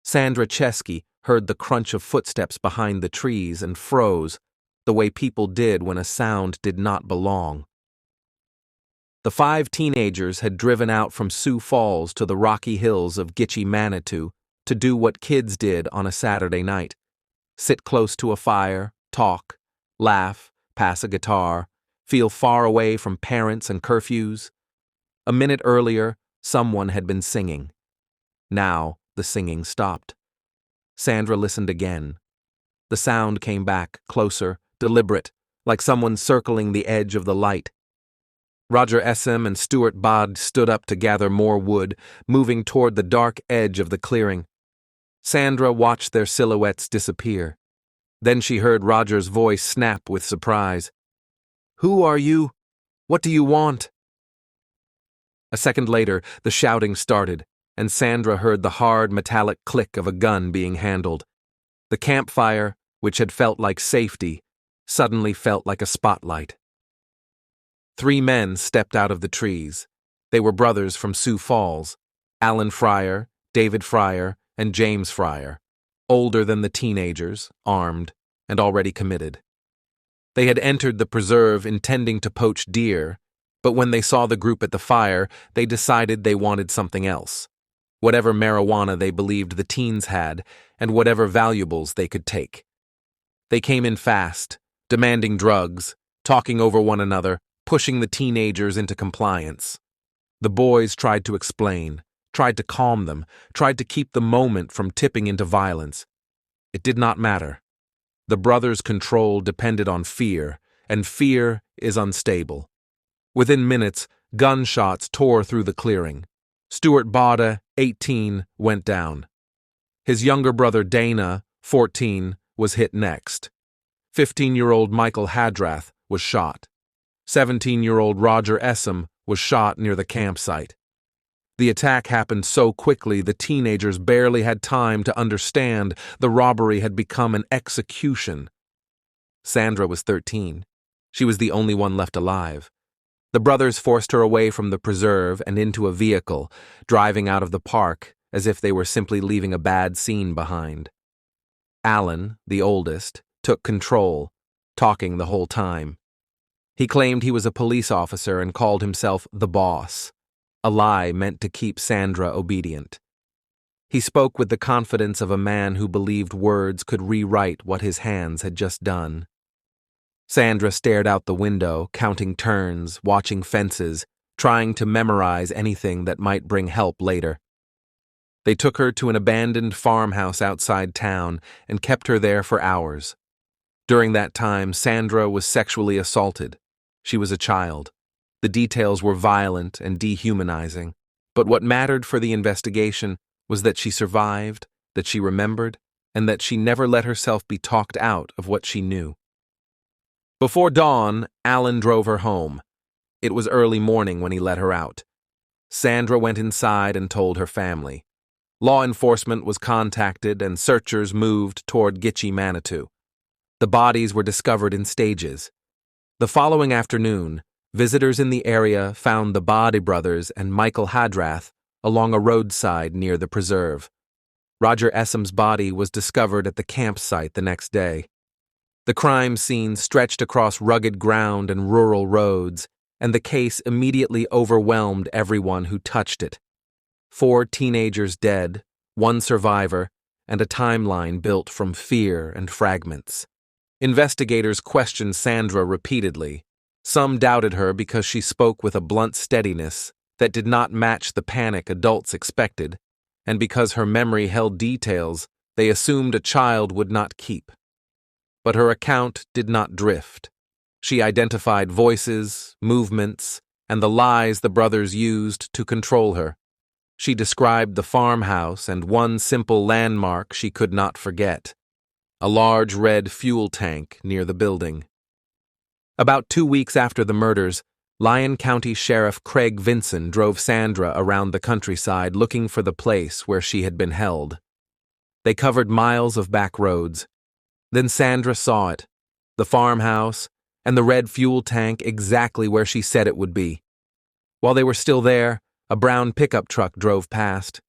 Sandra Chesky heard the crunch of footsteps behind the trees and froze, the way people did when a sound did not belong. The 5 teenagers had driven out from Sioux Falls to the rocky hills of Gitchie Manitou to do what kids did on a Saturday night: sit close to a fire, talk, laugh, pass a guitar, feel far away from parents and curfews. A minute earlier, someone had been singing. Now, the singing stopped. Sandra listened again. The sound came back, closer, deliberate, like someone circling the edge of the light. Roger Essem and Stuart Bod stood up to gather more wood, moving toward the dark edge of the clearing. Sandra watched their silhouettes disappear. Then she heard Roger's voice snap with surprise. "Who are you? What do you want?" A second later, the shouting started, and Sandra heard the hard, metallic click of a gun being handled. The campfire, which had felt like safety, suddenly felt like a spotlight. 3 men stepped out of the trees. They were brothers from Sioux Falls: Alan Fryer, David Fryer, and James Fryer, older than the teenagers, armed, and already committed. They had entered the preserve intending to poach deer, but when they saw the group at the fire, they decided they wanted something else: whatever marijuana they believed the teens had, and whatever valuables they could take. They came in fast, demanding drugs, talking over one another, pushing the teenagers into compliance. The boys tried to explain, tried to calm them, tried to keep the moment from tipping into violence. It did not matter. The brothers' control depended on fear, and fear is unstable. Within minutes, gunshots tore through the clearing. Stuart Bada, 18, went down. His younger brother Dana, 14, was hit next. 15-year-old Michael Hadrath was shot. 17-year-old Roger Essem was shot near the campsite. The attack happened so quickly the teenagers barely had time to understand the robbery had become an execution. Sandra was 13. She was the only one left alive. The brothers forced her away from the preserve and into a vehicle, driving out of the park as if they were simply leaving a bad scene behind. Alan, the oldest, took control, talking the whole time. He claimed he was a police officer and called himself the boss, a lie meant to keep Sandra obedient. He spoke with the confidence of a man who believed words could rewrite what his hands had just done. Sandra stared out the window, counting turns, watching fences, trying to memorize anything that might bring help later. They took her to an abandoned farmhouse outside town and kept her there for hours. During that time, Sandra was sexually assaulted. She was a child. The details were violent and dehumanizing, but what mattered for the investigation was that she survived, that she remembered, and that she never let herself be talked out of what she knew. Before dawn, Alan drove her home. It was early morning when he let her out. Sandra went inside and told her family. Law enforcement was contacted and searchers moved toward Gitchie Manitou. The bodies were discovered in stages. The following afternoon, visitors in the area found the Body brothers and Michael Hadrath along a roadside near the preserve. Roger Essem's body was discovered at the campsite the next day. The crime scene stretched across rugged ground and rural roads, and the case immediately overwhelmed everyone who touched it. 4 teenagers dead, 1 survivor, and a timeline built from fear and fragments. Investigators questioned Sandra repeatedly. Some doubted her because she spoke with a blunt steadiness that did not match the panic adults expected, and because her memory held details they assumed a child would not keep. But her account did not drift. She identified voices, movements, and the lies the brothers used to control her. She described the farmhouse and one simple landmark she could not forget: a large red fuel tank near the building. About 2 weeks after the murders, Lyon County Sheriff Craig Vinson drove Sandra around the countryside looking for the place where she had been held. They covered miles of back roads. Then Sandra saw it, the farmhouse, and the red fuel tank exactly where she said it would be. While they were still there, a brown pickup truck drove past.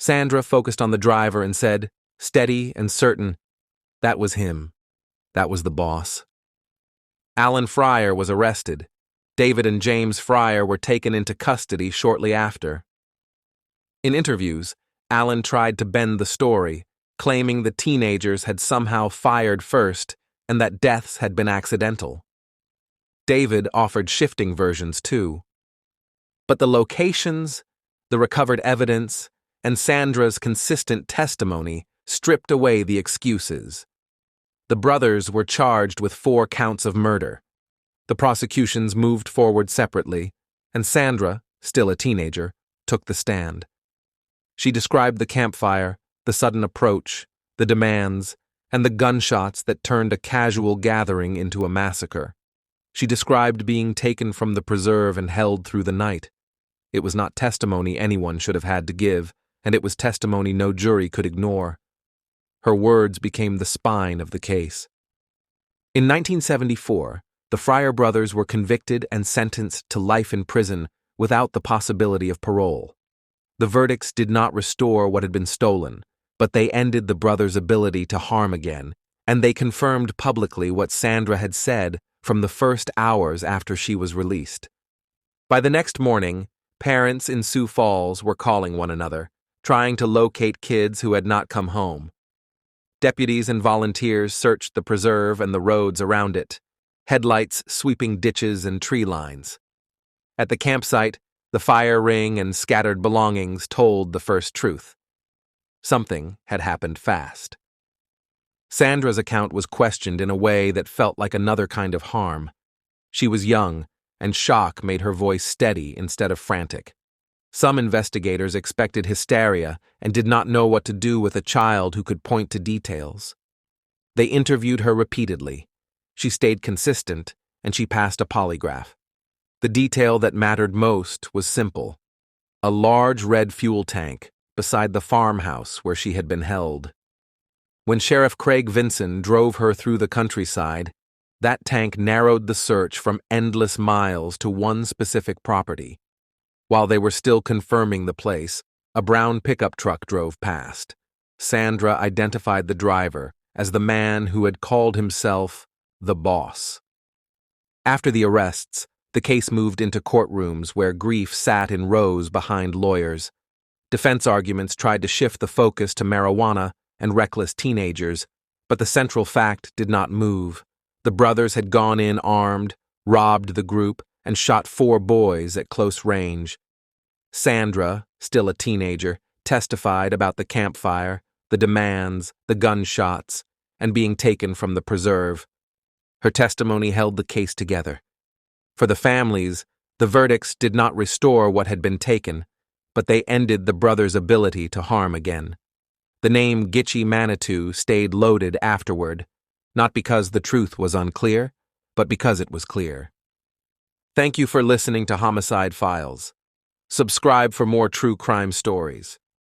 Sandra focused on the driver and said, steady and certain, that was him. That was the boss. Alan Fryer was arrested. David and James Fryer were taken into custody shortly after. In interviews, Alan tried to bend the story, claiming the teenagers had somehow fired first and that deaths had been accidental. David offered shifting versions too. But the locations, the recovered evidence, and Sandra's consistent testimony stripped away the excuses. The brothers were charged with 4 counts of murder. The prosecutions moved forward separately, and Sandra, still a teenager, took the stand. She described the campfire, the sudden approach, the demands, and the gunshots that turned a casual gathering into a massacre. She described being taken from the preserve and held through the night. It was not testimony anyone should have had to give, and it was testimony no jury could ignore. Her words became the spine of the case. In 1974, the Fryer brothers were convicted and sentenced to life in prison without the possibility of parole. The verdicts did not restore what had been stolen, but they ended the brothers' ability to harm again, and they confirmed publicly what Sandra had said from the first hours after she was released. By the next morning, parents in Sioux Falls were calling one another, trying to locate kids who had not come home. Deputies and volunteers searched the preserve and the roads around it, headlights sweeping ditches and tree lines. At the campsite, the fire ring and scattered belongings told the first truth. Something had happened fast. Sandra's account was questioned in a way that felt like another kind of harm. She was young, and shock made her voice steady instead of frantic. Some investigators expected hysteria and did not know what to do with a child who could point to details. They interviewed her repeatedly. She stayed consistent, and she passed a polygraph. The detail that mattered most was simple: a large red fuel tank beside the farmhouse where she had been held. When Sheriff Craig Vinson drove her through the countryside, that tank narrowed the search from endless miles to one specific property. While they were still confirming the place, a brown pickup truck drove past. Sandra identified the driver as the man who had called himself the boss. After the arrests, the case moved into courtrooms where grief sat in rows behind lawyers. Defense arguments tried to shift the focus to marijuana and reckless teenagers, but the central fact did not move. The brothers had gone in armed, robbed the group, and shot 4 boys at close range. Sandra, still a teenager, testified about the campfire, the demands, the gunshots, and being taken from the preserve. Her testimony held the case together. For the families, the verdicts did not restore what had been taken, but they ended the brothers' ability to harm again. The name Gitchie Manitou stayed loaded afterward, not because the truth was unclear, but because it was clear. Thank you for listening to Homicide Files. Subscribe for more true crime stories.